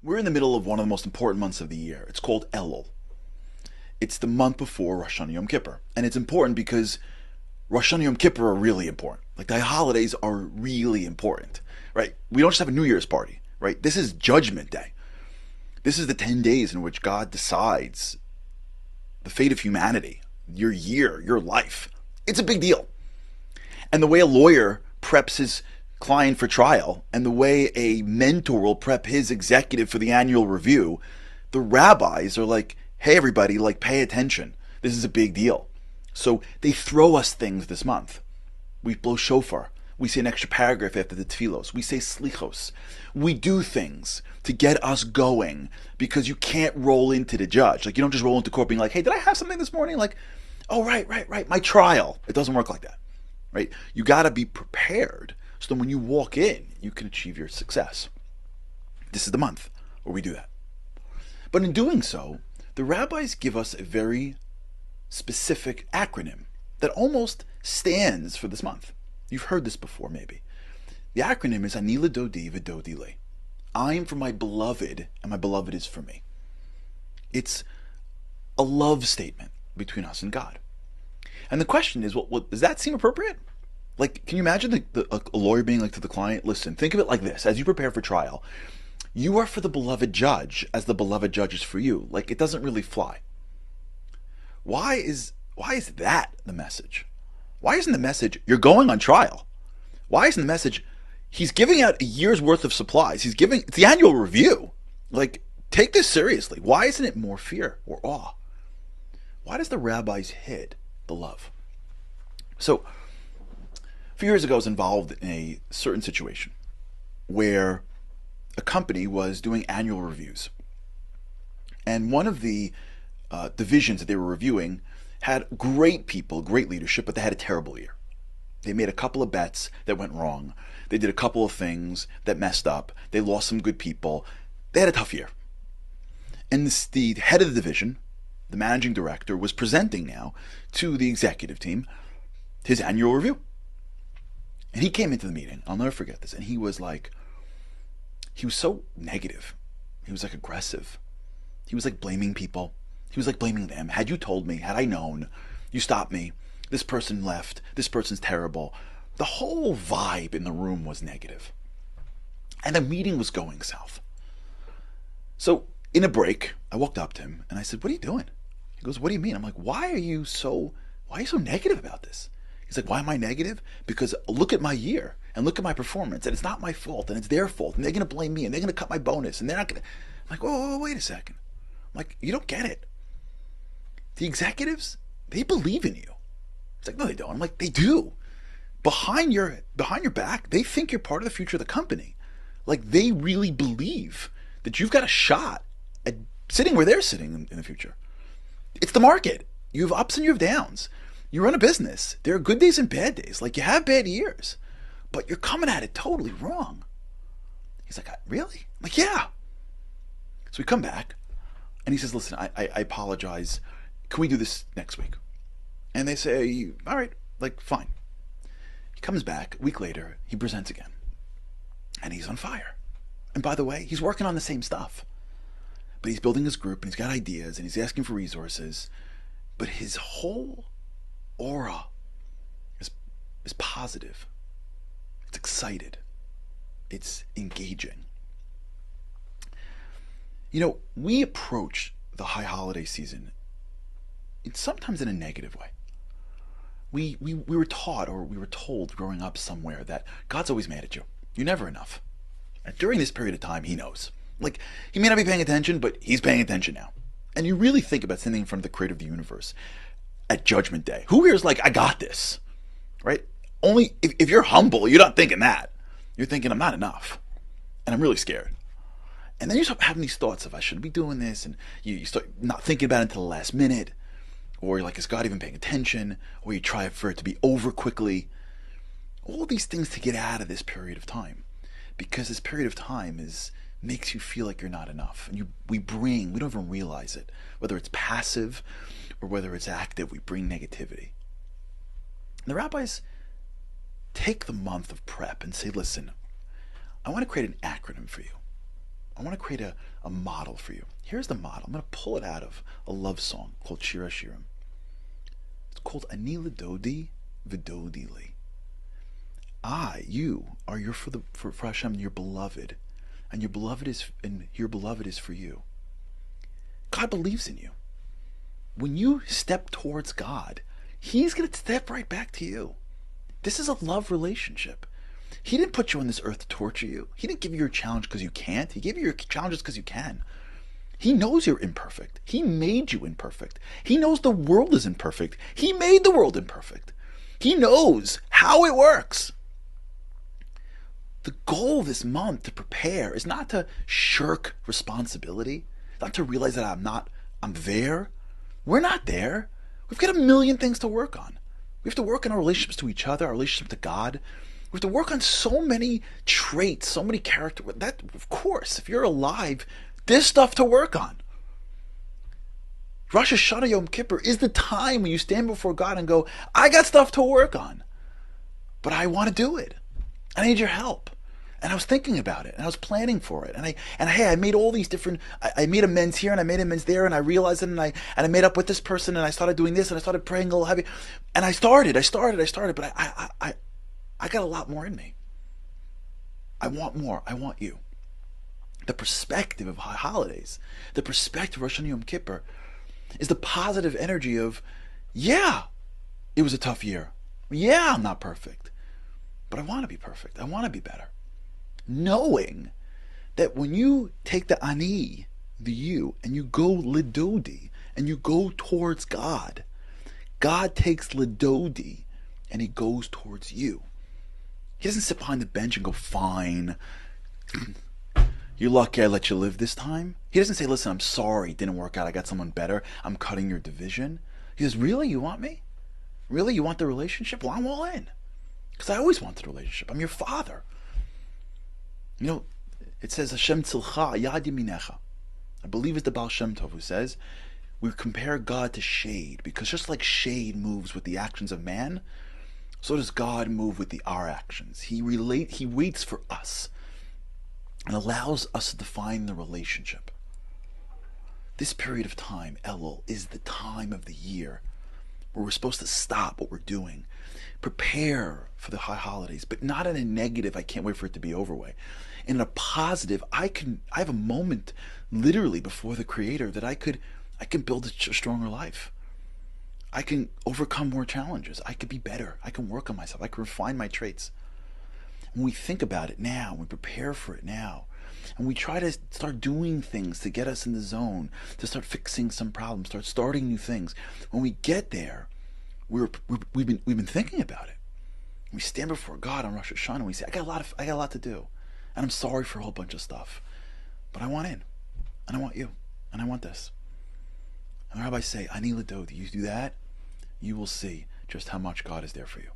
We're in the middle of one of the most important months of the year. It's called Elul. It's the month before Rosh Hashanah Yom Kippur. And it's important because Rosh Hashanah Yom Kippur are really important. Like the holidays are really important, right? We don't just have a New Year's party, right? This is Judgment Day. This is the 10 days in which God decides the fate of humanity, your year, your life. It's a big deal. And the way a lawyer preps his client for trial and the way a mentor will prep his executive for the annual review, the rabbis are like, hey, everybody, like, pay attention. This is a big deal. So they throw us things this month. We blow shofar. We say an extra paragraph after the tefillos. We say slichos. We do things to get us going because you can't roll into the judge. Like, you don't just roll into court being like, hey, did I have something this morning? Like, oh, right, my trial. It doesn't work like that, right? You got to be prepared so that when you walk in, you can achieve your success. This is the month where we do that. But in doing so, the rabbis give us a very specific acronym that almost stands for this month. You've heard this before, maybe. The acronym is Ani L'Dodi V'Dodi Le. I am for my beloved, and my beloved is for me. It's a love statement between us and God. And the question is, does that seem appropriate? Like, can you imagine a lawyer being like to the client, listen, think of it like this. As you prepare for trial, you are for the beloved judge as the beloved judge is for you. Like, it doesn't really fly. Why is that the message? Why isn't the message, you're going on trial? Why isn't the message, he's giving out a year's worth of supplies. It's the annual review. Like, take this seriously. Why isn't it more fear or awe? Why does the rabbis hid the love? So, a few years ago, I was involved in a certain situation where a company was doing annual reviews. And one of the divisions that they were reviewing had great people, great leadership, but they had a terrible year. They made a couple of bets that went wrong. They did a couple of things that messed up. They lost some good people. They had a tough year. And the head of the division, the managing director, was presenting now to the executive team his annual review. And he came into the meeting, I'll never forget this, and he was so negative. He was like aggressive. He was like blaming people. He was like blaming them. Had you told me, had I known, you stopped me, this person left, this person's terrible. The whole vibe in the room was negative. And the meeting was going south. So in a break, I walked up to him and I said, what are you doing? He goes, what do you mean? I'm like, why are you so negative about this? He's like, why am I negative? Because look at my year and look at my performance, and it's not my fault, and it's their fault, and they're going to blame me, and they're going to cut my bonus, and they're not going to. I'm like, whoa, wait a second. I'm like, you don't get it. The executives, they believe in you. He's like, no, they don't. I'm like, they do. Behind your back, they think you're part of the future of the company. Like, they really believe that you've got a shot at sitting where they're sitting in the future. It's the market. You have ups and you have downs. You run a business. There are good days and bad days. Like, you have bad years, but you're coming at it totally wrong. He's like, really? I'm like, yeah. So we come back, and he says, listen, I apologize. Can we do this next week? And they say, all right, like, fine. He comes back a week later. He presents again, and he's on fire. And by the way, he's working on the same stuff, but he's building his group, and he's got ideas, and he's asking for resources, but his whole aura is positive. It's excited. It's engaging. You know, we approach the high holiday season sometimes in a negative way. We were taught, or we were told growing up somewhere, that God's always mad at you. You're never enough. And during this period of time, he knows. Like, he may not be paying attention, but he's paying attention now. And you really think about standing in front of the creator of the universe at Judgment Day. Who here is like, I got this, right? Only if you're humble, you're not thinking that. You're thinking, I'm not enough, and I'm really scared. And then you start having these thoughts of, I shouldn't be doing this, and you start not thinking about it until the last minute, or you're like, is God even paying attention? Or you try for it to be over quickly. All these things to get out of this period of time, because this period of time makes you feel like you're not enough. And we don't even realize it, whether it's passive or whether it's active, we bring negativity. And the rabbis take the month of prep and say, listen, I want to create an acronym for you. I want to create a model for you. Here's the model. I'm going to pull it out of a love song called Shira Shirim. It's called Ani L'Dodi V'Dodi Li. You are for Hashem, your beloved, and your beloved is for you. God believes in you. When you step towards God, He's going to step right back to you. This is a love relationship. He didn't put you on this earth to torture you. He didn't give you your challenge because you can't. He gave you your challenges because you can. He knows you're imperfect. He made you imperfect. He knows the world is imperfect. He made the world imperfect. He knows how it works. The goal this month to prepare is not to shirk responsibility, not to realize that I'm there. We're not there. We've got a million things to work on. We have to work on our relationships to each other, our relationship to God. We have to work on so many traits, so many character. That, of course, if you're alive, there's stuff to work on. Rosh Hashanah Yom Kippur is the time when you stand before God and go, I got stuff to work on, but I want to do it. I need your help. And I was thinking about it, and I was planning for it, and hey, I made all these different. I made amends here, and I made amends there, and I realized it, and I made up with this person, and I started doing this, and I started praying a little heavy, and I started, but I got a lot more in me. I want more. I want you. The perspective of holidays, the perspective of Rosh Hashanah Yom Kippur, is the positive energy of, yeah, it was a tough year. Yeah, I'm not perfect, but I want to be perfect. I want to be better. Knowing that when you take the ani, the you, and you go lidodi, and you go towards God, God takes lidodi, and He goes towards you. He doesn't sit behind the bench and go, fine, you're lucky I let you live this time. He doesn't say, listen, I'm sorry, it didn't work out, I got someone better, I'm cutting your division. He says, really, you want me? Really, you want the relationship? Well, I'm all in. Because I always wanted a relationship. I'm your father. You know, it says, Hashem tzilcha yad yaminecha. I believe it's the Baal Shem Tov who says, we compare God to shade, because just like shade moves with the actions of man, so does God move with our actions. He waits for us and allows us to define the relationship. This period of time, Elul, is the time of the year where we're supposed to stop what we're doing, prepare for the high holidays, but not in a negative, I can't wait for it to be over way. In a positive, I have a moment literally before the Creator that I can build a stronger life. I can overcome more challenges. I could be better. I can work on myself. I can refine my traits. When we think about it now, we prepare for it now, and we try to start doing things to get us in the zone, to start fixing some problems, starting new things. When we get there, we've been thinking about it. We stand before God on Rosh Hashanah and we say, I got a lot to do, and I'm sorry for a whole bunch of stuff, but I want in, and I want you, and I want this. And the rabbis say, Ani L'Dodi, you do that, you will see just how much God is there for you.